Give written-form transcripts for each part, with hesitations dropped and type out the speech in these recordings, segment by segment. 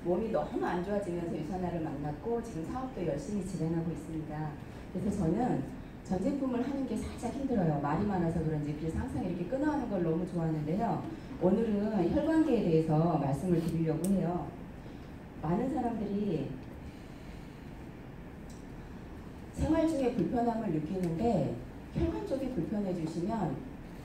몸이 너무 안 좋아지면서 유산화를 만났고 지금 사업도 열심히 진행하고 있습니다. 그래서 저는 전 제품을 하는 게 살짝 힘들어요. 말이 많아서 그런지. 그래서 항상 이렇게 끊어하는 걸 너무 좋아하는데요. 오늘은 혈관계에 대해서 말씀을 드리려고 해요. 많은 사람들이 생활 중에 불편함을 느끼는데 혈관 쪽이 불편해지시면,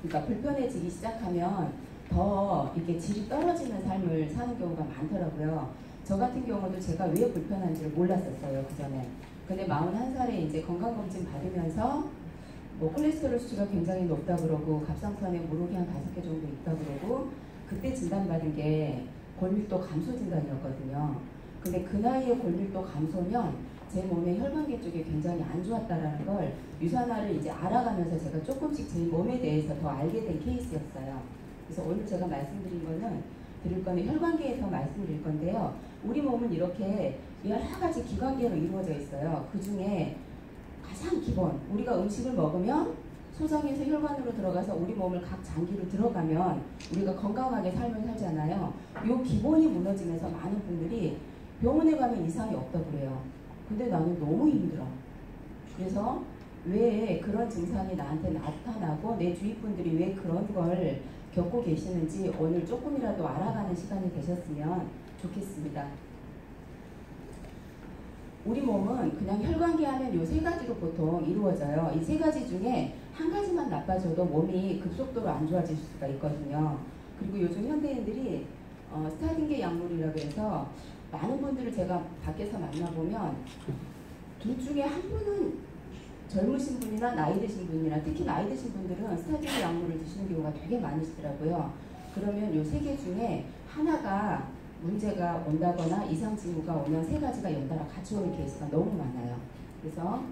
그러니까 불편해지기 시작하면 더 이렇게 질이 떨어지는 삶을 사는 경우가 많더라고요. 저 같은 경우도 제가 왜 불편한지를 몰랐었어요, 그 전에. 근데 41살에 이제 건강검진 받으면서 뭐 콜레스테롤 수치가 굉장히 높다 그러고 갑상선에 물혹이 한 5개 정도 있다 그러고 그때 진단받은 게 골밀도 감소 진단이었거든요. 근데 그 나이에 골밀도 감소면 제 몸의 혈관계 쪽이 굉장히 안 좋았다라는 걸 유산화를 이제 알아가면서 제가 조금씩 제 몸에 대해서 더 알게 된 케이스였어요. 그래서 오늘 제가 말씀드릴 거는 혈관계에서 말씀드릴 건데요. 우리 몸은 이렇게 여러 가지 기관계로 이루어져 있어요. 그 중에 가장 기본, 우리가 음식을 먹으면 소장에서 혈관으로 들어가서 우리 몸을 각 장기로 들어가면 우리가 건강하게 삶을 살잖아요. 이 기본이 무너지면서 많은 분들이 병원에 가면 이상이 없다고 그래요. 근데 나는 너무 힘들어. 그래서 왜 그런 증상이 나한테 나타나고 내 주위 분들이 왜 그런 걸 겪고 계시는지 오늘 조금이라도 알아가는 시간이 되셨으면 좋겠습니다. 우리 몸은 그냥 혈관계 하면 요 3가지로 보통 이루어져요. 이 3가지 중에 한 가지만 나빠져도 몸이 급속도로 안 좋아질 수가 있거든요. 그리고 요즘 현대인들이 스타딘계 약물이라고 해서 많은 분들을 제가 밖에서 만나보면 둘 중에 한 분은 젊으신 분이나 나이 드신 분이나 특히 나이 드신 분들은 스타딘계 약물을 드시는 경우가 되게 많으시더라고요. 그러면 요 3개 중에 하나가 문제가 온다거나 이상 징후가 오면 3가지가 연달아 같이 오는 케이스가 너무 많아요. 그래서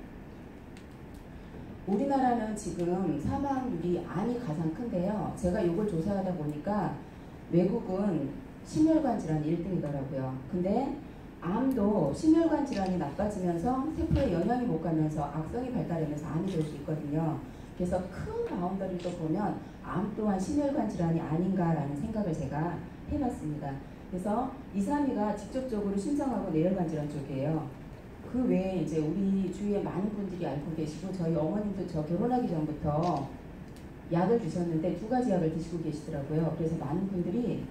우리나라는 지금 사망률이 암이 가장 큰데요. 제가 이걸 조사하다 보니까 외국은 심혈관 질환이 1등이더라고요. 근데 암도 심혈관 질환이 나빠지면서 세포에 영향이 못 가면서 악성이 발달하면서 암이 될 수 있거든요. 그래서 큰 바운더리로 보면 암 또한 심혈관 질환이 아닌가라는 생각을 제가 해봤습니다. 그래서 2, 3위가 직접적으로 심장하고 뇌혈관 질환 쪽이에요. 그 외에 이제 우리 주위에 많은 분들이 알고 계시고 저희 어머님도 저 결혼하기 전부터 약을 드셨는데 2가지 약을 드시고 계시더라고요. 그래서 많은 분들이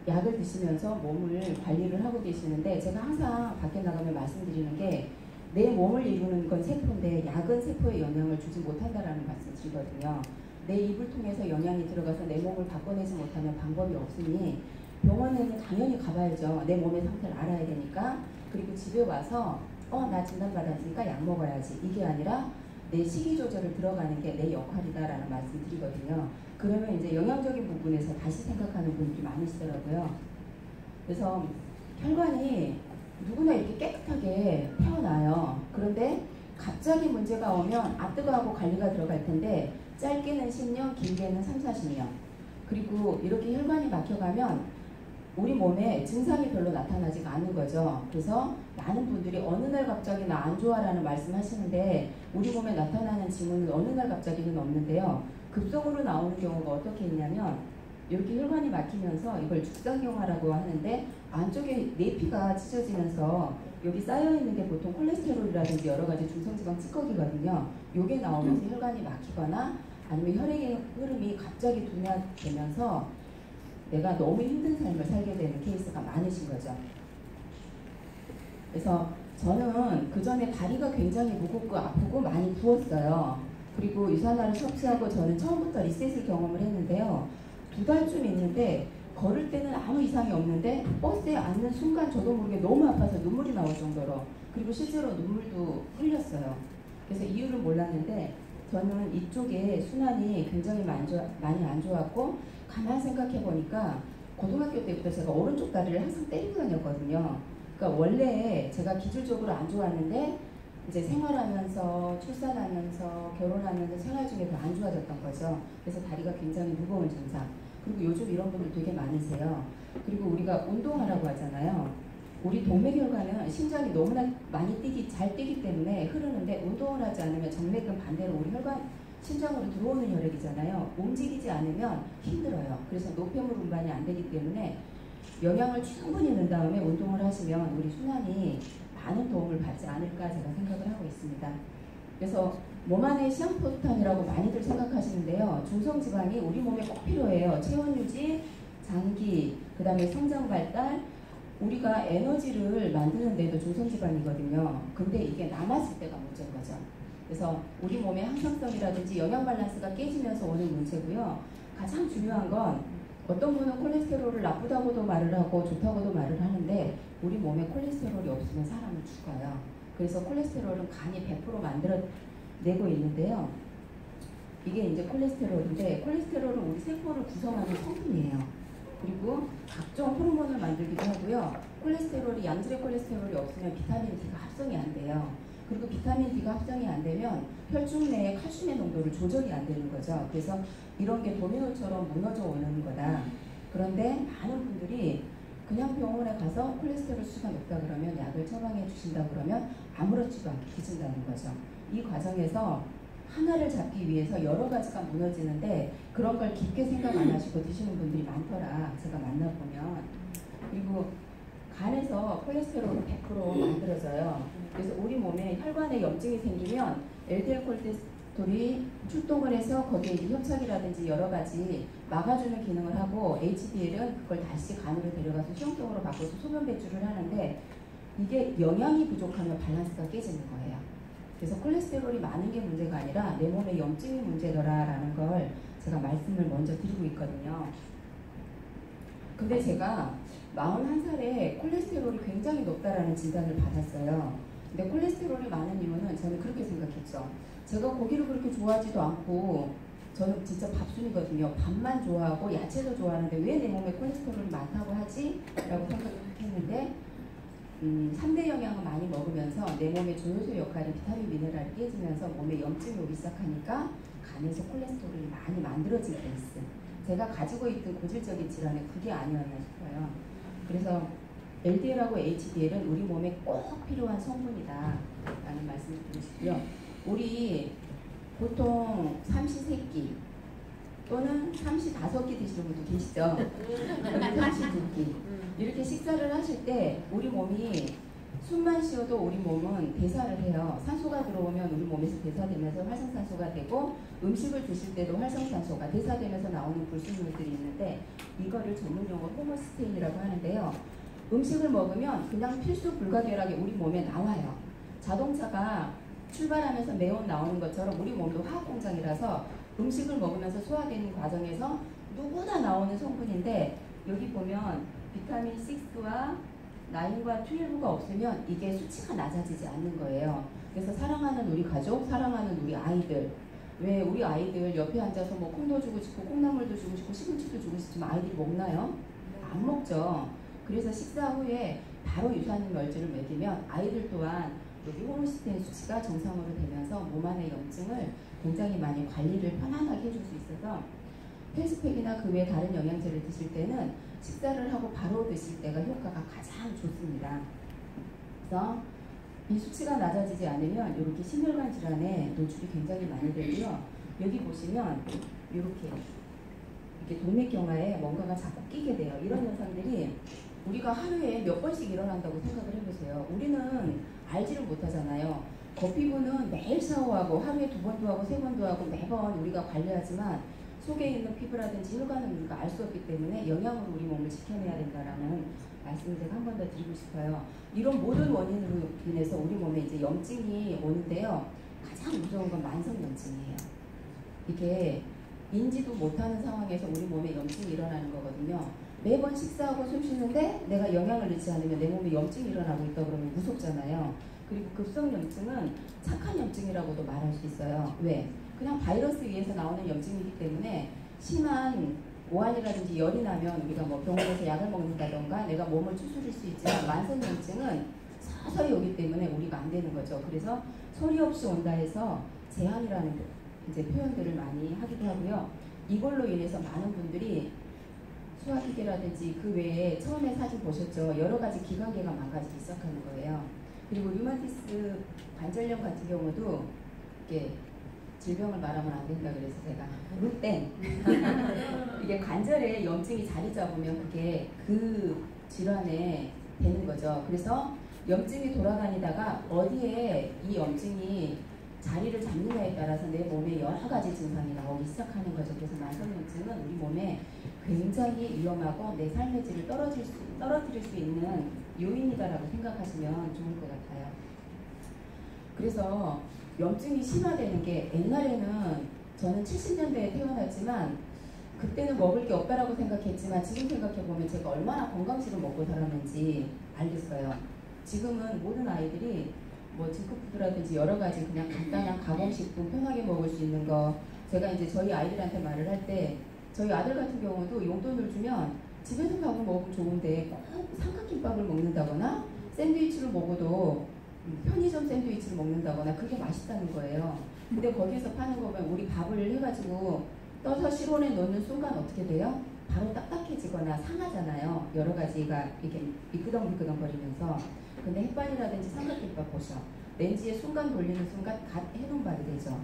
약을 드시면서 몸을 관리를 하고 계시는데 제가 항상 밖에 나가면 말씀드리는 게 내 몸을 이루는 건 세포인데 약은 세포에 영향을 주지 못한다라는 말씀을 드리거든요. 내 입을 통해서 영양이 들어가서 내 몸을 바꿔내지 못하면 방법이 없으니 병원에는 당연히 가봐야죠. 내 몸의 상태를 알아야 되니까. 그리고 집에 와서 나 진단받았으니까 약 먹어야지. 이게 아니라 내 식이 조절을 들어가는 게 내 역할이다라는 말씀 드리거든요. 그러면 이제 영양적인 부분에서 다시 생각하는 분들이 많으시더라고요. 그래서 혈관이 누구나 이렇게 깨끗하게 태어나요. 그런데 갑자기 문제가 오면 아뜨거하고 관리가 들어갈 텐데 짧게는 10년, 길게는 3, 40년. 그리고 이렇게 혈관이 막혀가면 우리 몸에 증상이 별로 나타나지가 않는 거죠. 그래서 많은 분들이 어느 날 갑자기 나 안 좋아라는 말씀 하시는데 우리 몸에 나타나는 징후는 어느 날 갑자기는 없는데요. 급성으로 나오는 경우가 어떻게 있냐면 이렇게 혈관이 막히면서 이걸 죽상경화라고 하는데 안쪽에 내피가 찢어지면서 여기 쌓여있는 게 보통 콜레스테롤이라든지 여러 가지 중성지방 찌꺼기거든요. 이게 나오면서 혈관이 막히거나 아니면 혈액의 흐름이 갑자기 둔화되면서 내가 너무 힘든 삶을 살게 되는 케이스가 많으신 거죠. 그래서 저는 그 전에 다리가 굉장히 무겁고 아프고 많이 부었어요. 그리고 유산화를 섭취하고 저는 처음부터 리셋을 경험을 했는데요. 2달쯤 있는데 걸을 때는 아무 이상이 없는데 버스에 앉는 순간 저도 모르게 너무 아파서 눈물이 나올 정도로, 그리고 실제로 눈물도 흘렸어요. 그래서 이유를 몰랐는데 저는 이쪽에 순환이 굉장히 많이 안 좋았고 가만 생각해 보니까 고등학교 때부터 제가 오른쪽 다리를 항상 때리고 다녔거든요. 그러니까 원래 제가 기술적으로 안 좋았는데 이제 생활하면서 출산하면서 결혼하면서 생활 중에 더 안 좋아졌던 거죠. 그래서 다리가 굉장히 무거운 증상. 그리고 요즘 이런 분들 되게 많으세요. 그리고 우리가 운동하라고 하잖아요. 우리 동맥혈관은 심장이 너무나 많이 잘 뛰기 때문에 흐르는데 운동을 하지 않으면 정맥은 반대로 우리 혈관 심장으로 들어오는 혈액이잖아요. 움직이지 않으면 힘들어요. 그래서 노폐물 운반이 안 되기 때문에 영양을 충분히 넣은 다음에 운동을 하시면 우리 순환이 많은 도움을 받지 않을까 제가 생각을 하고 있습니다. 그래서 몸 안에 시한포스탄이라고 많이들 생각하시는데요. 중성지방이 우리 몸에 꼭 필요해요. 체온 유지, 장기, 그 다음에 성장 발달, 우리가 에너지를 만드는 데도 중성지방이거든요. 근데 이게 남았을 때가 문제인 거죠. 그래서 우리 몸의 항상성이라든지 영양 밸런스가 깨지면서 오는 문제고요. 가장 중요한 건 어떤 분은 콜레스테롤을 나쁘다고도 말을 하고 좋다고도 말을 하는데 우리 몸에 콜레스테롤이 없으면 사람은 죽어요. 그래서 콜레스테롤은 간이 100% 만들어내고 있는데요. 이게 이제 콜레스테롤인데 콜레스테롤은 우리 세포를 구성하는 성분이에요. 그리고 각종 호르몬을 만들기도 하고요. 콜레스테롤이 양질의 콜레스테롤이 없으면 비타민 D가 합성이 안 돼요. 그리고 비타민 D가 합성이 안 되면 혈중 내에 칼슘의 농도를 조절이 안 되는 거죠. 그래서 이런 게 도미노처럼 무너져 오는 거다. 그런데 많은 분들이 그냥 병원에 가서 콜레스테롤 수치가 높다 그러면 약을 처방해 주신다 그러면 아무렇지도 않게 드신다는 거죠. 이 과정에서 하나를 잡기 위해서 여러 가지가 무너지는데 그런 걸 깊게 생각 안 하시고 드시는 분들이 많더라. 제가 만나보면. 그리고 간에서 콜레스테롤은 100% 만들어져요. 그래서 우리 몸에 혈관에 염증이 생기면 LDL 콜레스테롤이 출동을 해서 거기에 이제 협착이라든지 여러 가지 막아주는 기능을 하고 HDL은 그걸 다시 간으로 데려가서 수용통으로 바꿔서 소변 배출을 하는데 이게 영양이 부족하면 밸런스가 깨지는 거예요. 그래서 콜레스테롤이 많은 게 문제가 아니라 내 몸에 염증이 문제더라라는 걸 제가 말씀을 먼저 드리고 있거든요. 근데 제가 41살에 콜레스테롤이 굉장히 높다라는 진단을 받았어요. 근데 콜레스테롤이 많은 이유는 저는 그렇게 생각했죠. 제가 고기를 그렇게 좋아하지도 않고 저는 진짜 밥순이거든요. 밥만 좋아하고 야채도 좋아하는데 왜 내 몸에 콜레스테롤이 많다고 하지? 라고 생각했는데 3대 영양을 많이 먹으면서 내 몸의 조효소 역할인 비타민 미네랄이 깨지면서 몸에 염증이 오기 시작하니까 간에서 콜레스테롤이 많이 만들어진 케이스. 제가 가지고 있던 고질적인 질환은 그게 아니었나 싶어요. 그래서 LDL하고 HDL은 우리 몸에 꼭 필요한 성분이다 라는 말씀을 드리고 싶고요. 우리 보통 삼시세끼 또는 삼시 5끼 드시는 분도 계시죠. 삼시 2끼 이렇게 식사를 하실 때 우리 몸이 숨만 쉬어도 우리 몸은 대사를 해요. 산소가 들어오면 우리 몸에서 대사되면서 활성산소가 되고 음식을 드실 때도 활성산소가 대사되면서 나오는 불순물들이 있는데 이거를 전문용어로 호모스테인이라고 하는데요. 음식을 먹으면 그냥 필수 불가결하게 우리 몸에 나와요. 자동차가 출발하면서 네온 나오는 것처럼 우리 몸도 화학공장이라서 음식을 먹으면서 소화되는 과정에서 누구나 나오는 성분인데 여기 보면 비타민 6와 9과 12가 없으면 이게 수치가 낮아지지 않는 거예요. 그래서 사랑하는 우리 가족, 사랑하는 우리 아이들 왜 우리 아이들 옆에 앉아서 뭐 콩도 주고 싶고 콩나물도 주고 싶고 시금치도 주고 싶지만 아이들이 먹나요? 안 먹죠. 그래서 식사 후에 바로 유산균 먹이면 아이들 또한 여기 호모시스테인 수치가 정상으로 되면서 몸 안의 염증을 굉장히 많이 관리를 편안하게 해줄 수 있어서 헬스팩이나 그 외 다른 영양제를 드실 때는 식사를 하고 바로 드실 때가 효과가 가장 좋습니다. 그래서 이 수치가 낮아지지 않으면 이렇게 심혈관 질환에 노출이 굉장히 많이 되고요. 여기 보시면 이렇게 동맥경화에 뭔가가 자꾸 끼게 돼요. 이런 현상들이 우리가 하루에 몇 번씩 일어난다고 생각을 해보세요. 우리는 알지를 못하잖아요. 겉피부는 매일 샤워하고 하루에 2번도 하고 3번도 하고 매번 우리가 관리하지만 속에 있는 피부라든지 혈관은 우리가 알 수 없기 때문에 영양으로 우리 몸을 지켜내야 된다라는 말씀을 제가 한 번 더 드리고 싶어요. 이런 모든 원인으로 인해서 우리 몸에 이제 염증이 오는데요. 가장 무서운 건 만성염증이에요. 이게 인지도 못하는 상황에서 우리 몸에 염증이 일어나는 거거든요. 매번 식사하고 숨 쉬는데 내가 영양을 넣지 않으면 내 몸에 염증이 일어나고 있다 그러면 무섭잖아요. 그리고 급성염증은 착한 염증이라고도 말할 수 있어요. 왜? 그냥 바이러스 위에서 나오는 염증이기 때문에 심한 오한이라든지 열이 나면 우리가 뭐 병원에서 약을 먹는다던가 내가 몸을 추스릴 수 있지만 만성염증은 서서히 오기 때문에 우리가 안 되는 거죠. 그래서 소리 없이 온다 해서 제한이라는 이제 표현들을 많이 하기도 하고요. 이걸로 인해서 많은 분들이 소화기계라든지 그 외에 처음에 사진 보셨죠? 여러 가지 기관계가 망가지기 시작하는 거예요. 그리고 류마티스 관절염 같은 경우도 이게 질병을 말하면 안 된다 그래서 제가 루텐 이게 관절에 염증이 자리 잡으면 그게 그 질환에 되는 거죠. 그래서 염증이 돌아다니다가 어디에 이 염증이 자리를 잡느냐에 따라서 내 몸에 여러 가지 증상이 나오기 시작하는 거죠. 그래서 만성염증은 우리 몸에 굉장히 위험하고 내 삶의 질을 떨어뜨릴 수 있는 요인이다라고 생각하시면 좋을 것 같아요. 그래서 염증이 심화되는 게 옛날에는 저는 70년대에 태어났지만 그때는 먹을 게 없다라고 생각했지만 지금 생각해보면 제가 얼마나 건강식을 먹고 살았는지 알겠어요. 지금은 모든 아이들이 뭐 징크푸드라든지 여러 가지 그냥 간단한 가공식품 편하게 먹을 수 있는 거, 제가 이제 저희 아이들한테 말을 할 때 저희 아들 같은 경우도 용돈을 주면 집에서 밥을 먹으면 좋은데 꼭 삼각김밥을 먹는다거나 샌드위치를 먹어도 편의점 샌드위치를 먹는다거나 그게 맛있다는 거예요. 근데 거기서 파는 거 보면 우리 밥을 해가지고 떠서 실온에 넣는 순간 어떻게 돼요? 바로 딱딱해지거나 상하잖아요. 여러 가지가 이렇게 미끄덩미끄덩 거리면서. 근데 햇반이라든지 삼각김밥 보셔. 렌지에 순간 돌리는 순간 갓 해놓은 밥이 되죠.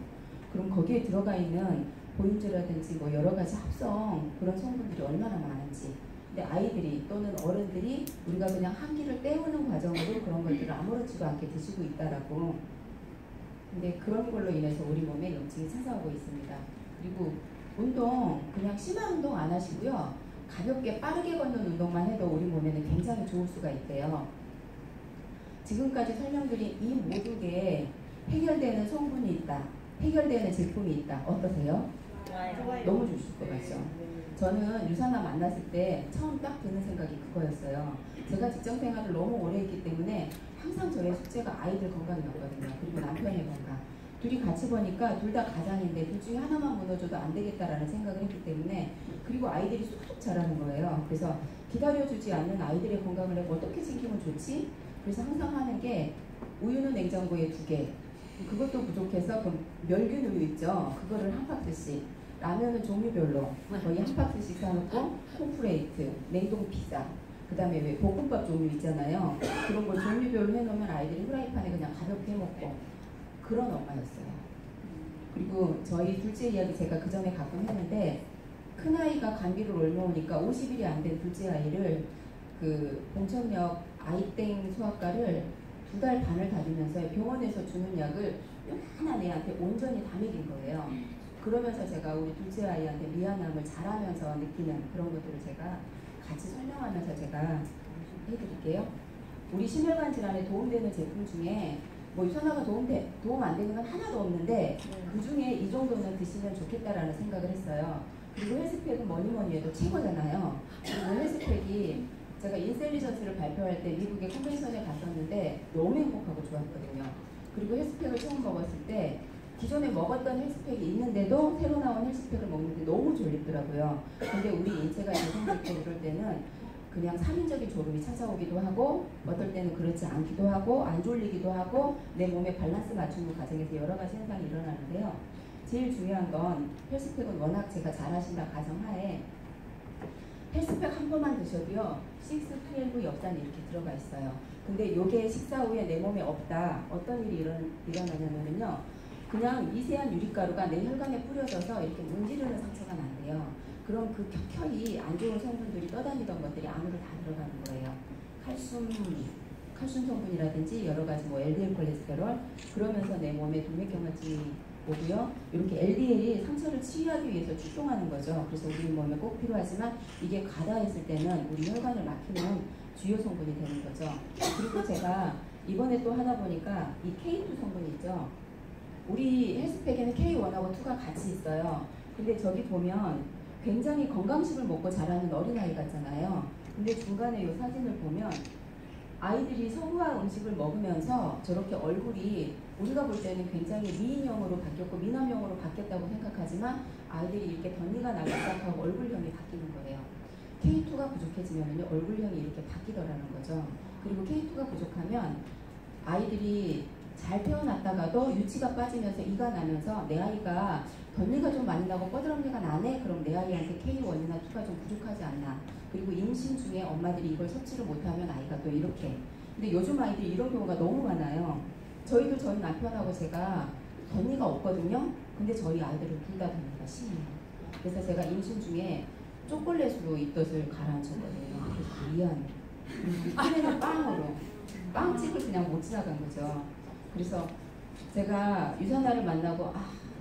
그럼 거기에 들어가 있는 보임제라든지 뭐 여러 가지 합성 그런 성분들이 얼마나 많은지. 근데 아이들이 또는 어른들이 우리가 그냥 한 끼를 때우는 과정으로 그런 것들을 아무렇지도 않게 드시고 있다라고. 근데 그런 걸로 인해서 우리 몸에 염증이 찾아오고 있습니다. 그리고 운동 그냥 심한 운동 안 하시고요. 가볍게 빠르게 걷는 운동만 해도 우리 몸에는 굉장히 좋을 수가 있대요. 지금까지 설명드린 이 모두에 해결되는 성분이 있다. 해결되는 제품이 있다. 어떠세요? 좋아요. 너무 좋으실 것 같죠? 저는 유산화 만났을 때 처음 딱 드는 생각이 그거였어요. 제가 직장생활을 너무 오래 했기 때문에 항상 저의 숙제가 아이들 건강이었거든요. 그리고 남편의 건강. 둘이 같이 보니까 둘 다 가장인데 둘 중에 하나만 무너져도 안 되겠다라는 생각을 했기 때문에, 그리고 아이들이 쑥쑥 자라는 거예요. 그래서 기다려주지 않는 아이들의 건강을 내가 어떻게 챙기면 좋지? 그래서 항상 하는 게 우유는 냉장고에 2개, 그것도 부족해서 그 멸균 우유 있죠? 그거를 한 박스씩, 라면은 종류별로 거의 한 박스씩 사놓고 콘프레이트, 냉동 피자, 그 다음에 왜 볶음밥 종류 있잖아요. 그런 걸 종류별로 해놓으면 아이들이 후라이팬에 그냥 가볍게 해먹고 그런 엄마였어요. 그리고 저희 둘째 이야기 제가 그 전에 가끔 했는데, 큰아이가 감기를 옮겨오니까 50일이 안 된 둘째 아이를 그 봉천역 아이땡 소아과를 2달 반을 다니면서 병원에서 주는 약을 요만한 애한테 온전히 다 먹인 거예요. 그러면서 제가 우리 둘째 아이한테 미안함을 잘하면서 느끼는 그런 것들을 제가 같이 설명하면서 제가 해드릴게요. 우리 심혈관 질환에 도움되는 제품 중에 뭐 유산화가 도움 안 되는 건 하나도 없는데 그 중에 이 정도는 드시면 좋겠다라는 생각을 했어요. 그리고 헬스팩은 뭐니 해도 최고잖아요. 그리고 헬스팩이 제가 인셀리전스를 발표할 때 미국의 컨벤션에 갔었는데 너무 행복하고 좋았거든요. 그리고 헬스팩을 처음 먹었을 때 기존에 먹었던 헬스팩이 있는데도 새로 나온 헬스팩을 먹는데 너무 졸립더라고요. 근데 우리 인체가 재생될 그럴 때는 그냥 살인적인 졸음이 찾아오기도 하고, 어떨 때는 그렇지 않기도 하고, 안 졸리기도 하고, 내 몸에 밸런스 맞추는 과정에서 여러 가지 현상이 일어나는데요. 제일 중요한 건 헬스팩은 워낙 제가 잘하신다 가정하에 헬스팩 한 번만 드셔도요 6, 12 엽산이 이렇게 들어가 있어요. 근데 이게 식사 후에 내 몸에 없다. 어떤 일이 일어나냐면요, 그냥 미세한 유리가루가 내 혈관에 뿌려져서 이렇게 문지르는 상처가 난대요. 그럼 그 켜켜이 안 좋은 성분들이 떠다니던 것들이 안으로 다 들어가는 거예요. 칼슘 성분이라든지 여러 가지 뭐 LDL 콜레스테롤, 그러면서 내 몸에 동맥경화증이 오고요. 이렇게 LDL이 상처를 치유하기 위해서 출동하는 거죠. 그래서 우리 몸에 꼭 필요하지만 이게 과다했을 때는 우리 혈관을 막히는 주요 성분이 되는 거죠. 그리고 제가 이번에 또 하다 보니까 이 K2 성분이 있죠. 우리 헬스팩에는 K1하고 2가 같이 있어요. 근데 저기 보면 굉장히 건강식을 먹고 자라는 어린아이 같잖아요. 근데 중간에 이 사진을 보면 아이들이 서구화 음식을 먹으면서 저렇게 얼굴이 우리가 볼 때는 굉장히 미인형으로 바뀌었고 미남형으로 바뀌었다고 생각하지만 아이들이 이렇게 덧니가 나기 시작하고 얼굴형이 바뀌는 거예요. K2가 부족해지면 얼굴형이 이렇게 바뀌더라는 거죠. 그리고 K2가 부족하면 아이들이 잘 태어났다가도 유치가 빠지면서 이가 나면서 내 아이가 덧니가 좀 많이 나고 뻐드렁니가 나네? 그럼 내 아이한테 K1이나 2가 좀 부족하지 않나. 그리고 임신 중에 엄마들이 이걸 섭취를 못하면 아이가 또 이렇게. 근데 요즘 아이들이 이런 경우가 너무 많아요. 저희 남편하고 제가 덧니가 없거든요. 근데 저희 아이들은 둘 다 덧니가 심해요. 그래서 제가 임신 중에 초콜릿으로 입덧을 가라앉혔거든요. 그래서 미안해. 그래서 빵으로 빵집을 그냥 못 지나간 거죠. 그래서 제가 유선아를 만나고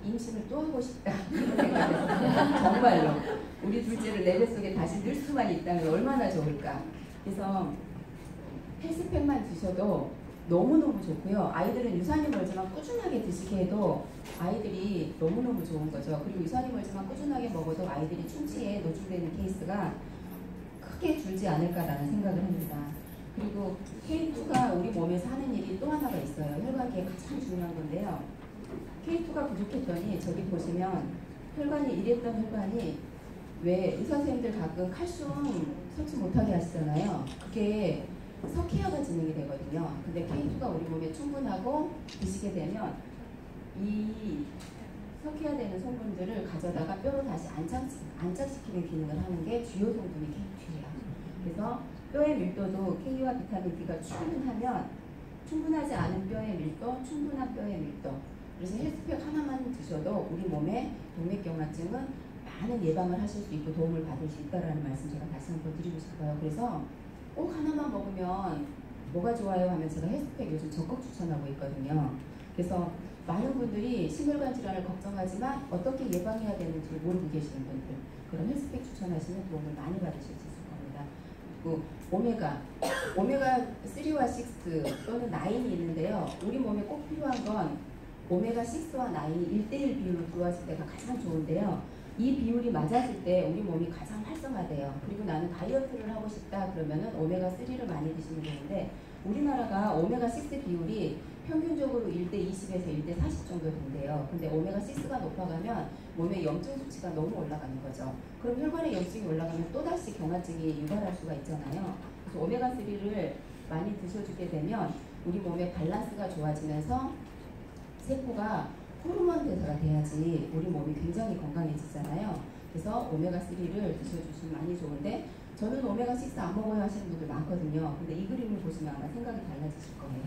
임신을 또 하고 싶다 이런 생각을 했어요. 정말로 우리 둘째를 내 뱃속에 다시 넣을 수만 있다면 얼마나 좋을까. 그래서 헬스팩만 드셔도 너무너무 좋고요. 아이들은 유산이 멀지만 꾸준하게 드시게 해도 아이들이 너무너무 좋은 거죠. 그리고 유산이 멀지만 꾸준하게 먹어도 아이들이 충치에 노출되는 케이스가 크게 줄지 않을까라는 생각을 합니다. 그리고 K2가 우리 몸에서 하는 일이 또 하나가 있어요. 혈관계에 가장 중요한 건데요. K2가 부족했더니 저기 보시면 혈관이 이랬던 혈관이 왜 의사 선생님들 가끔 칼슘 섭취 못하게 하시잖아요. 그게 석회화가 진행이 되거든요. 근데 K2가 우리 몸에 충분하고 드시게 되면 이 석회화되는 성분들을 가져다가 뼈로 다시 안착시키는 기능을 하는 게 주요 성분이 K2예요. 그래서 뼈의 밀도도 K와 비타민 D가 충분하면 충분하지 않은 뼈의 밀도, 충분한 뼈의 밀도. 그래서 헬스팩 하나만 드셔도 우리 몸의 동맥경화증은 많은 예방을 하실 수 있고 도움을 받을 수 있다는 말씀 제가 다시 한번 드리고 싶어요. 그래서 꼭 하나만 먹으면 뭐가 좋아요 하면 제가 헬스팩 요즘 적극 추천하고 있거든요. 그래서 많은 분들이 심혈관 질환을 걱정하지만 어떻게 예방해야 되는지 모르고 계시는 분들, 그런 헬스팩 추천하시면 도움을 많이 받으실 수 있을 겁니다. 그리고 오메가3와 6 또는 9이 있는데요. 우리 몸에 꼭 필요한 건 오메가6와 9이 1대1 비율로 들어왔을 때가 가장 좋은데요. 이 비율이 맞았을 때 우리 몸이 가장 활성화돼요. 그리고 나는 다이어트를 하고 싶다 그러면은 오메가3를 많이 드시면 되는데 우리나라가 오메가6 비율이 평균적으로 1대20에서 1대40 정도 된대요. 근데 오메가6가 높아가면 몸에 염증 수치가 너무 올라가는 거죠. 그럼 혈관에 염증이 올라가면 또다시 경화증이 유발할 수가 있잖아요. 그래서 오메가3를 많이 드셔주게 되면 우리 몸의 밸런스가 좋아지면서 세포가 호르몬 대사가 돼야지 우리 몸이 굉장히 건강해지잖아요. 그래서 오메가3를 드셔주시면 많이 좋은데 저는 오메가6 안 먹어야 하시는 분들 많거든요. 근데 이 그림을 보시면 아마 생각이 달라지실 거예요.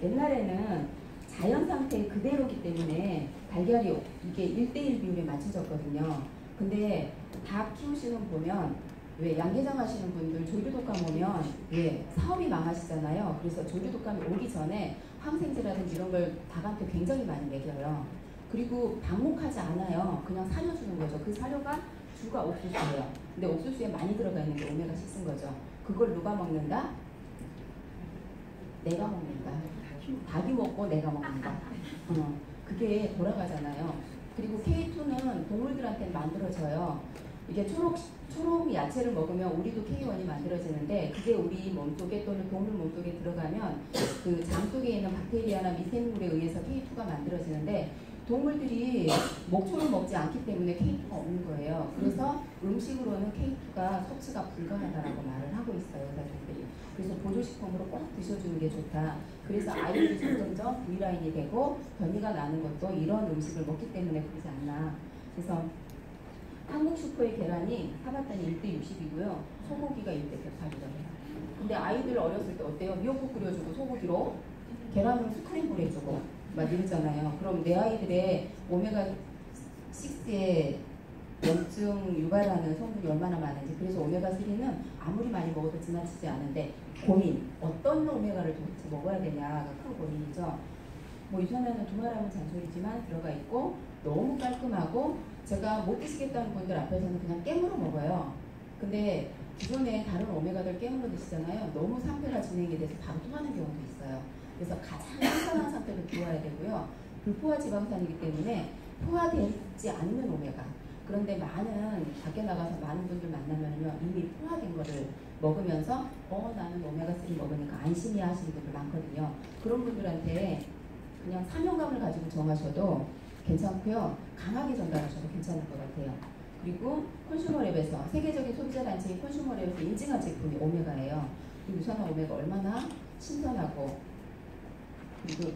옛날에는 자연 상태 그대로기 때문에 달걀이 이게 1대1 비율에 맞춰졌거든요. 근데 닭 키우시는 보면 왜 양계장 하시는 분들 조류독감 오면 왜 사업이 망하시잖아요. 그래서 조류독감이 오기 전에 항생제라든지 이런 걸 닭한테 굉장히 많이 먹여요. 그리고 방목하지 않아요. 그냥 사료 주는 거죠. 그 사료가 주가 옥수수예요. 근데 옥수수에 많이 들어가 있는 게 오메가6인 거죠. 그걸 누가 먹는다? 내가 먹는다. 닭이 먹고 내가 먹는다. 그게 돌아가잖아요. 그리고 K2는 동물들한테 만들어져요. 이게 초록 야채를 먹으면 우리도 K1이 만들어지는데 그게 우리 몸속에 또는 동물 몸속에 들어가면 그 장 속에 있는 박테리아나 미생물에 의해서 K2가 만들어지는데 동물들이 목초를 먹지 않기 때문에 K2가 없는 거예요. 그래서 음식으로는 K2가 섭취가 불가하다라고 말을 하고 있어요, 의사들이. 그래서 보조식품으로 꼭 드셔주는 게 좋다. 그래서 아이들이 점점점 V라인이 되고 변이가 나는 것도 이런 음식을 먹기 때문에 그러지 않나. 그래서 한국 슈퍼의 계란이 사봤더니 1대60이고요. 소고기가 1대108이잖아요. 근데 아이들 어렸을 때 어때요? 미역국 끓여주고 소고기로 계란으로 스크램블 해주고 막 이러잖아요. 그럼 내 아이들의 오메가6의 염증 유발하는 성분이 얼마나 많은지. 그래서 오메가3는 아무리 많이 먹어도 지나치지 않은데 고민, 어떤 오메가를 도대체 먹어야 되냐가 큰 고민이죠. 뭐 유산화는 두말하면 잔소리지만 들어가 있고 너무 깔끔하고 제가 못 드시겠다는 분들 앞에서는 그냥 깨물어 먹어요. 근데 기존에 다른 오메가들 깨물어 드시잖아요. 너무 상태가 진행이 돼서 바로 토하는 경우도 있어요. 그래서 가장 신선한 상태로 두어야 되고요. 불포화 지방산이기 때문에 포화되지 않는 오메가. 그런데 밖에 나가서 많은 분들 만나면요. 이미 포화된 거를 먹으면서 나는 오메가3 먹으니까 안심이야 하시는 분들 많거든요. 그런 분들한테 그냥 사명감을 가지고 정하셔도 괜찮고요. 강하게 전달하셔도 괜찮을 것 같아요. 그리고 콘슈머랩에서 세계적인 소비자 단체인 콘슈머랩에서 인증한 제품이 오메가예요. 이 유산화 오메가 얼마나 신선하고 그리고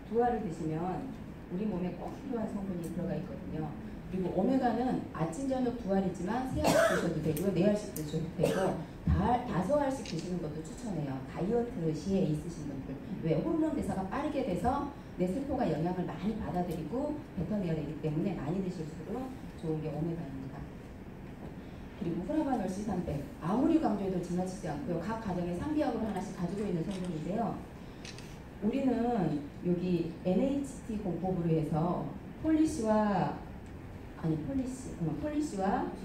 두알을 드시면 우리 몸에 꼭 필요한 성분이 들어가 있거든요. 그리고 오메가는 아침 저녁 2알이지만 3알씩 드셔도 되고요. 4알씩 드셔도 되고 5알씩 드시는 것도 추천해요. 다이어트 시에 있으신 분들. 왜? 호르몬 대사가 빠르게 돼서 내 세포가 영양을 많이 받아들이고 뱉어내야 되기 때문에 많이 드실수록 좋은 게 오메가입니다. 그리고 후라바놀 C300 아무리 강조해도 지나치지 않고요. 각 가정에 상비약으로 하나씩 가지고 있는 성분인데요. 우리는 여기 NHT 공법으로 해서 폴리시와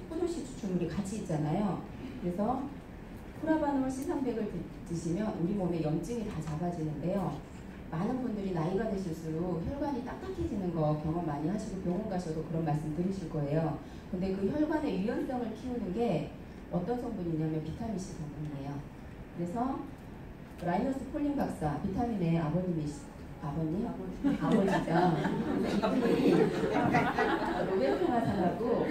포도씨 추출물이 같이 있잖아요. 그래서 후라바놀 C300을 드시면 우리 몸에 염증이 다 잡아지는데요. 많은 분들이 나이가 드실수록 혈관이 딱딱해지는 거 경험 많이 하시고 병원 가셔도 그런 말씀 들으실 거예요. 근데 그 혈관의 유연성을 키우는 게 어떤 성분이냐면 비타민C 성분이에요. 그래서 라이너스 폴린 박사, 비타민의 아버지죠. 이분이 노벨 평화상하고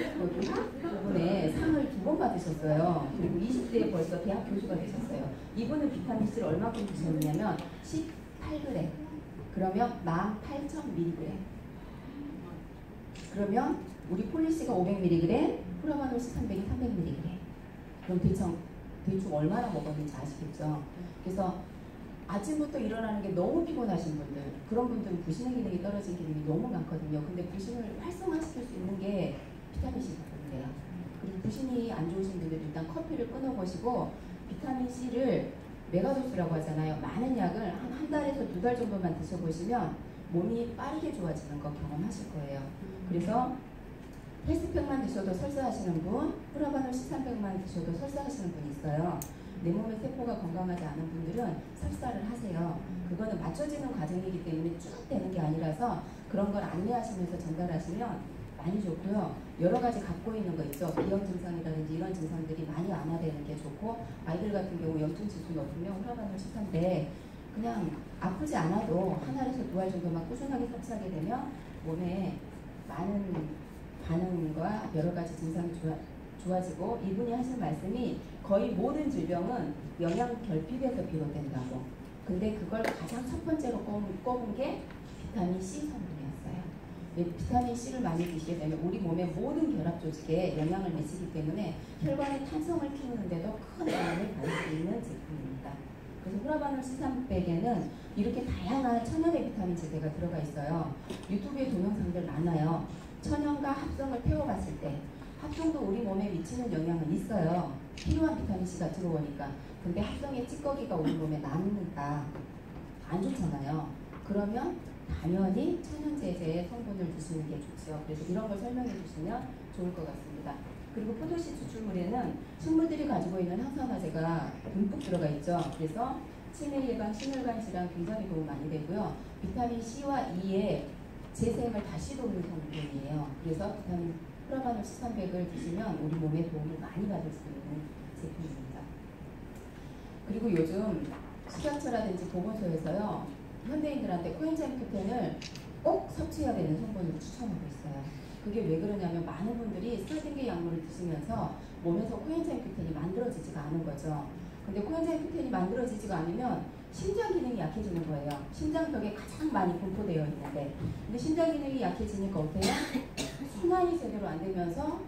부분에 상을 2번 받으셨어요. 그리고 20대에 벌써 대학 교수가 되셨어요. 이분은 비타민C를 얼마큼 드셨냐면 18g. 그러면 18,000mg. 그러면 우리 폴리시가 500mg, 후라바놀 C300이 300mg. 그럼 대충 얼마나 먹었는지 아시겠죠? 그래서 아침부터 일어나는 게 너무 피곤하신 분들, 그런 분들은 부신의 기능이 떨어진 기능이 너무 많거든요. 근데 부신을 활성화시킬 수 있는 게 비타민C 덕분이에요. 그리고 부신이 안 좋으신 분들은 일단 커피를 끊어보시고 비타민C를 메가도스라고 하잖아요. 많은 약을 한 달에서 2달 정도만 드셔보시면 몸이 빠르게 좋아지는 거 경험하실 거예요. 그래서 헬스팩만 드셔도 설사하시는 분, 후라바놀 C300만 드셔도 설사하시는 분이 있어요. 내 몸의 세포가 건강하지 않은 분들은 설사를 하세요. 그거는 맞춰지는 과정이기 때문에 쭉 되는 게 아니라서 그런 걸 안내하시면서 전달하시면 많이 좋고요. 여러 가지 갖고 있는 거 있죠. 비형 증상이라든지 이런 증상들이 많이 완화되는 게 좋고, 아이들 같은 경우 염증 지수 높으면 후라바놀 C300 그냥 아프지 않아도 한 알에서 2알 정도만 꾸준하게 섭취하게 되면 몸에 많은 반응과 여러 가지 증상이 좋아지고, 이분이 하신 말씀이 거의 모든 질병은 영양 결핍에서 비롯된다고. 근데 그걸 가장 첫 번째로 꼽은 게 비타민 C 성분이었어요. 비타민 C를 많이 드시게 되면 우리 몸의 모든 결합 조직에 영향을 미치기 때문에 혈관의 탄성을 키우는데도 큰 영향을 받을 수 있는 제품입니다. 그래서 후라바놀 C300에는 이렇게 다양한 천연의 비타민 제제가 들어가 있어요. 유튜브에 동영상들 많아요. 천연과 합성을 태워봤을 때 합성도 우리 몸에 미치는 영향은 있어요. 필요한 비타민C가 들어오니까. 근데 합성의 찌꺼기가 우리 몸에 남는다. 안 좋잖아요. 그러면 당연히 천연제제의 성분을 드시는 게 좋죠. 그래서 이런 걸 설명해 주시면 좋을 것 같습니다. 그리고 포도씨 추출물에는 식물들이 가지고 있는 항산화제가 듬뿍 들어가 있죠. 그래서 치매 예방, 심혈관 질환 굉장히 도움 많이 되고요. 비타민 C와 E의 재생을 다시 돕는 성분이에요. 그래서 비타민 후라바놀 C300을 드시면 우리 몸에 도움을 많이 받을 수 있는 제품입니다. 그리고 요즘 식약처라든지 보건소에서요, 현대인들한테 코엔자임 Q10을 꼭 섭취해야 되는 성분으로 추천하고 있어요. 그게 왜 그러냐면 많은 분들이 스테로이드 약물을 드시면서 몸에서 코엔자임 Q10이 만들어지지가 않은 거죠. 근데 코엔자임 Q10이 만들어지지가 않으면 심장 기능이 약해지는 거예요. 심장벽에 가장 많이 분포되어 있는데, 근데 심장 기능이 약해지니까 어때요? 순환이 제대로 안 되면서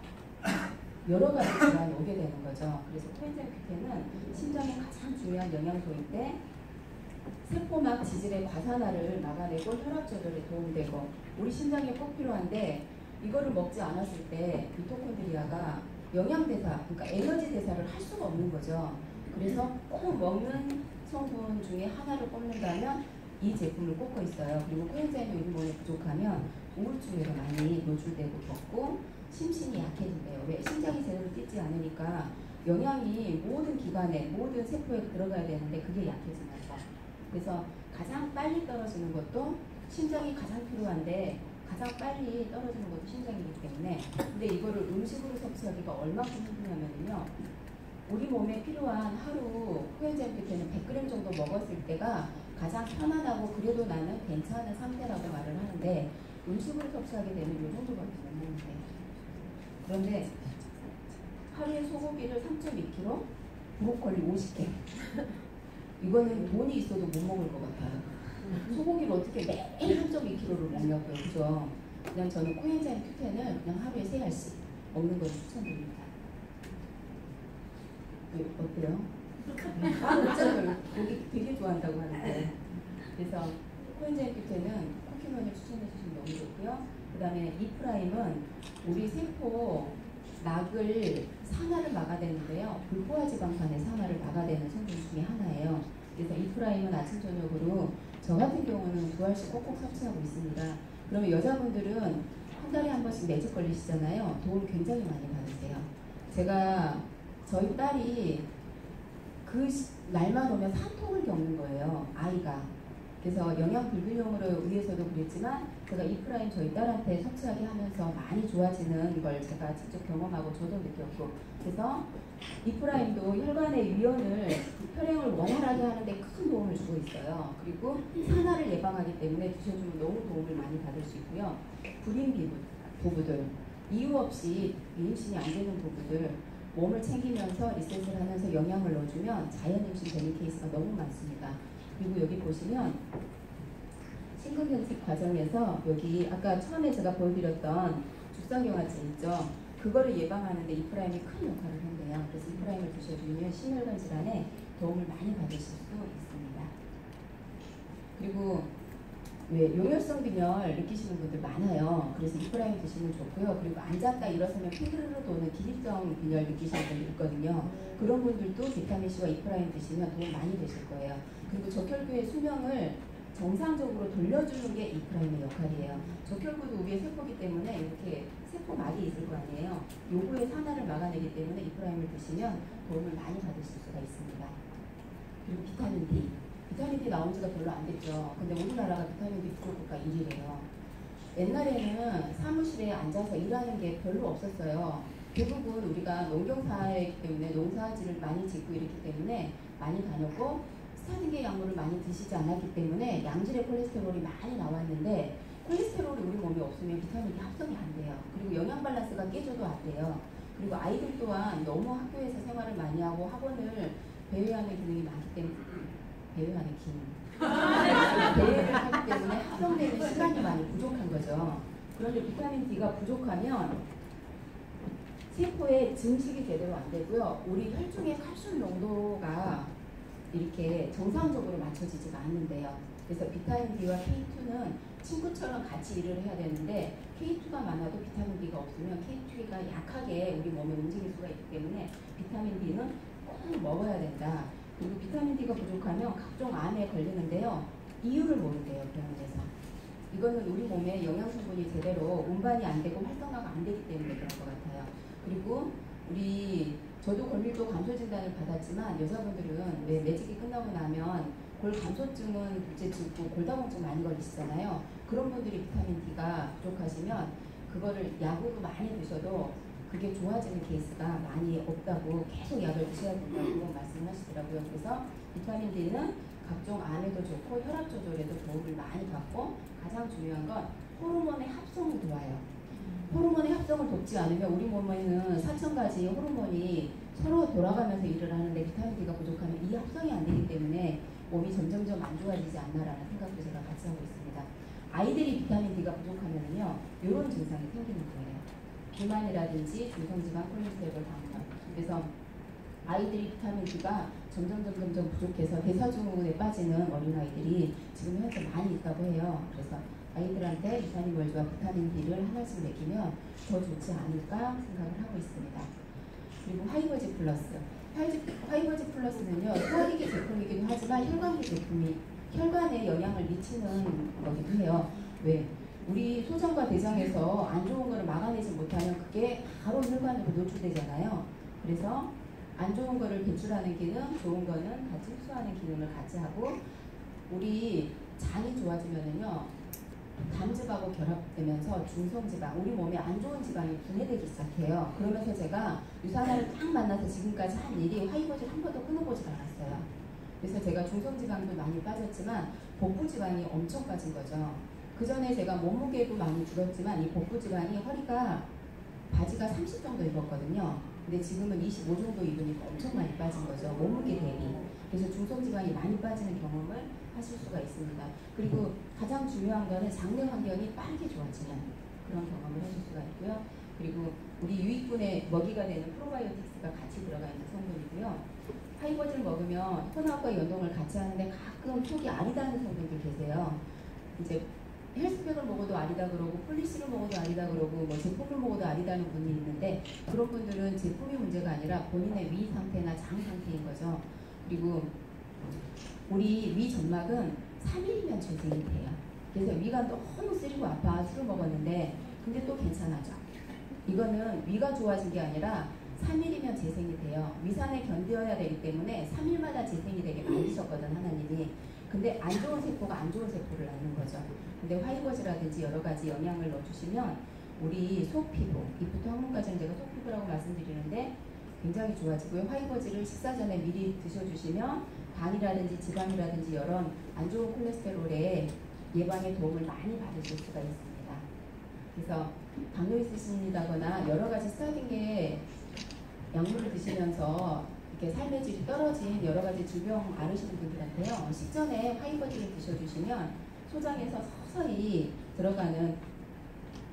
여러 가지 질환이 오게 되는 거죠. 그래서 코엔자임 Q10은 심장의 가장 중요한 영양소인데 세포막 지질의 과산화를 막아내고 혈압 조절에 도움되고, 우리 심장에 꼭 필요한데 이거를 먹지 않았을 때 미토콘드리아가 영양대사, 그러니까 에너지 대사를 할 수가 없는 거죠. 그래서 꼭 먹는 성분 중에 하나를 꼽는다면 이 제품을 꼽고 있어요. 그리고 코엔자임이 우리 몸에 부족하면 우울증에도 많이 노출되고 겪고 심신이 약해진대요. 왜? 심장이 제대로 뛰지 않으니까 영양이 모든 기관에, 모든 세포에 들어가야 되는데 그게 약해지면서. 그래서 가장 빨리 떨어지는 것도 심장이 가장 필요한데 가장 빨리 떨어지는 것도 심장이기 때문에, 근데 이거를 음식으로 섭취하기가 얼마큼 힘드냐면요, 우리 몸에 필요한 하루 코엔자임 Q10은 100g 정도 먹었을 때가 가장 편안하고 그래도 나는 괜찮은 상태라고 말을 하는데, 음식으로 섭취하게 되면 이 정도밖에 못 먹는데, 그런데 하루에 소고기를 3.2kg, 브로콜리 50개 이거는 돈이 있어도 못 먹을 것 같아요. 소고기를 어떻게 매일 3.2kg를 먹냐고요. 그죠? 그냥 저는 코엔자임 Q10을 그냥 하루에 3알씩 먹는 걸 추천드립니다. 어때요? 있잖아요. 고기 되게 좋아한다고 하는데. 그래서 코엔자임 Q10은 해주시면 너무 좋고요. 그 다음에 E프라임은 우리 세포 낙을 산화를 막아대는데요. 불포화지방산의 산화를 막아대는 성분 중에 하나예요. 그래서 E프라임은 아침 저녁으로 저 같은 경우는 2알씩 꼭꼭 섭취하고 있습니다. 그러면 여자분들은 한 달에 한 번씩 매직 걸리시잖아요. 도움 굉장히 많이 받으세요. 제가 저희 딸이 그 날만 오면 산통을 겪는 거예요. 아이가. 그래서 영양 불균형으로 위해서도 그랬지만 제가 E프라임 저희 딸한테 섭취하게 하면서 많이 좋아지는 걸 제가 직접 경험하고 저도 느꼈고, 그래서 E프라임도 혈관의 위원을 혈행을 원활하게 하는데 큰 도움을 주고 있어요. 그리고 산화를 예방하기 때문에 드셔주면 너무 도움을 많이 받을 수 있고요. 불임 부부들, 이유 없이 임신이 안 되는 부부들, 몸을 챙기면서 리셋을 하면서 영양을 넣어주면 자연 임신 되는 케이스가 너무 많습니다. 그리고 여기 보시면 심근경색 과정에서 여기 아까 처음에 제가 보여드렸던 죽상경화증 있죠. 그거를 예방하는데 E프라임이 큰 역할을 한대요. 그래서 E프라임을 드셔주면 심혈관 질환에 도움을 많이 받으실 수 있습니다. 그리고 용혈성 빈혈 느끼시는 분들 많아요. 그래서 E프라임 드시면 좋고요. 그리고 앉았다 일어서면 피르르 도는 기립성 빈혈 느끼시는 분들 있거든요. 그런 분들도 비타민C와 E프라임 드시면 도움 많이 되실 거예요. 그리고 적혈구의 수명을 정상적으로 돌려주는 게 E프라임의 역할이에요. 적혈구도 우리의 세포이기 때문에 이렇게 세포막이 있을 거 아니에요. 요구의 산화를 막아내기 때문에 E프라임을 드시면 도움을 많이 받으실 수가 있습니다. 그리고 비타민 D. 비타민 D 나온 지가 별로 안 됐죠. 근데 우리나라가 비타민 D 부족국가 1위래요. 옛날에는 사무실에 앉아서 일하는 게 별로 없었어요. 대부분 우리가 농경사이기 때문에 농사지를 많이 짓고 이렇기 때문에 많이 다녔고, 스타딩계 약물을 많이 드시지 않았기 때문에 양질의 콜레스테롤이 많이 나왔는데, 콜레스테롤이 우리 몸에 없으면 비타민 D 합성이 안 돼요. 그리고 영양 밸런스가 깨져도 안 돼요. 그리고 아이들 또한 너무 학교에서 생활을 많이 하고 학원을 배회하는 기능이 많기 때문에 배회하는 기능 배회를 하기 때문에 합성되는 시간이 많이 부족한 거죠. 그런데 비타민 D가 부족하면 세포의 증식이 제대로 안 되고요. 우리 혈중의 칼슘 농도가 이렇게 정상적으로 맞춰지지가 않는데요. 그래서 비타민 D와 K2는 친구처럼 같이 일을 해야 되는데, K2가 많아도 비타민 D가 없으면 K2가 약하게 우리 몸에 움직일 수가 있기 때문에 비타민 D는 꼭 먹어야 된다. 그리고 비타민 D가 부족하면 각종 암에 걸리는데요. 이유를 모른대요, 병원에서. 이거는 우리 몸에 영양 성분이 제대로 운반이 안 되고 활성화가 안 되기 때문에 그런 것 같아요. 그리고 저도 골밀도 감소 진단을 받았지만 여자분들은 왜 매직이 끝나고 나면 골 감소증은 둘째치고 골다공증 많이 걸리시잖아요. 그런 분들이 비타민 D가 부족하시면 그거를 약으로 많이 드셔도 그게 좋아지는 케이스가 많이 없다고 계속 약을 드셔야 된다고 말씀하시더라고요. 그래서 비타민 D는 각종 암에도 좋고 혈압 조절에도 도움을 많이 받고, 가장 중요한 건 호르몬의 합성을 도와요. 호르몬의 합성을 돕지 않으면 우리 몸에는 4,000가지 호르몬이 서로 돌아가면서 일을 하는데 비타민 D가 부족하면 이 합성이 안 되기 때문에 몸이 점점점 안 좋아지지 않나라는 생각도 제가 같이 하고 있습니다. 아이들이 비타민 D가 부족하면요, 이런 증상이 생기는 거예요. 비만이라든지 중성지방 콜레스테롤 당뇨. 그래서 아이들이 비타민 D가 점점 부족해서 대사증후군에 빠지는 어린아이들이 지금 현재 많이 있다고 해요. 그래서 아이들한테 비타민월주와 비타민 D를 하나씩 먹이면 더 좋지 않을까 생각을 하고 있습니다. 그리고 하이버지 플러스. 하이버지 플러스는요, 소화기계 제품이기도 하지만 혈관계 제품이 혈관에 영향을 미치는 거기도 해요. 왜? 우리 소장과 대장에서 안 좋은 거를 막아내지 못하면 그게 바로 혈관으로 노출되잖아요. 그래서 안 좋은 거를 배출하는 기능, 좋은 거는 같이 흡수하는 기능을 같이 하고, 우리 장이 좋아지면은요, 담즙하고 결합되면서 중성지방, 우리 몸에 안 좋은 지방이 분해되기 시작해요. 그러면서 제가 유산화를 딱 만나서 지금까지 한 일이 하이버지를 한 번도 끊어보지 않았어요. 그래서 제가 중성지방도 많이 빠졌지만 복부지방이 엄청 빠진 거죠. 그 전에 제가 몸무게도 많이 줄었지만 이 복부지방이 허리가 바지가 30 정도 입었거든요. 근데 지금은 25 정도 입으니까 엄청 많이 빠진 거죠. 몸무게 대비. 그래서 중성지방이 많이 빠지는 경험을 하실 수가 있습니다. 그리고 가장 중요한 거는 장내 환경이 빠르게 좋아지는 그런 경험을 하실 수가 있고요. 그리고 우리 유익균의 먹이가 되는 프로바이오틱스가 같이 들어가 있는 성분이고요. 하이버지를 먹으면 혼합과 연동을 같이 하는데 가끔 속이 아리다는 성분들 계세요. 이제 마스크팩을 먹어도 아리다 그러고 폴리시를 먹어도 아리다 그러고 뭐 제품을 먹어도 아리다는 분이 있는데 그런 분들은 제품이 문제가 아니라 본인의 위 상태나 장 상태인 거죠. 그리고 우리 위 점막은 3일이면 재생이 돼요. 그래서 위가 너무 쓰리고 아파 술을 먹었는데 근데 또 괜찮아져. 이거는 위가 좋아진 게 아니라 3일이면 재생이 돼요. 위산에 견뎌야 되기 때문에 3일마다 재생이 되게 만드셨거든 하나님이. 근데 안 좋은 세포가 안 좋은 세포를 낳는 거죠. 근데 화이거즈라든지 여러 가지 영양을 넣어주시면 우리 속피부, 이부터 항문까지는 제가 속피부라고 말씀드리는데 굉장히 좋아지고요. 화이거즈를 식사 전에 미리 드셔주시면 간이라든지 지방이라든지 여러 안 좋은 콜레스테롤의 예방에 도움을 많이 받으실 수가 있습니다. 그래서 당뇨 있으시다거나 여러 가지 스타딩의 약물을 드시면서 이렇게 삶의 질이 떨어진 여러 가지 질병 앓으시는 분들한테요. 식전에 화이거즈를 드셔주시면 소장에서 서서히 들어가는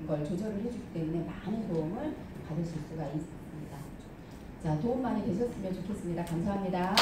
걸 조절을 해주기 때문에 많은 도움을 받으실 수가 있습니다. 자, 도움 많이 되셨으면 좋겠습니다. 감사합니다.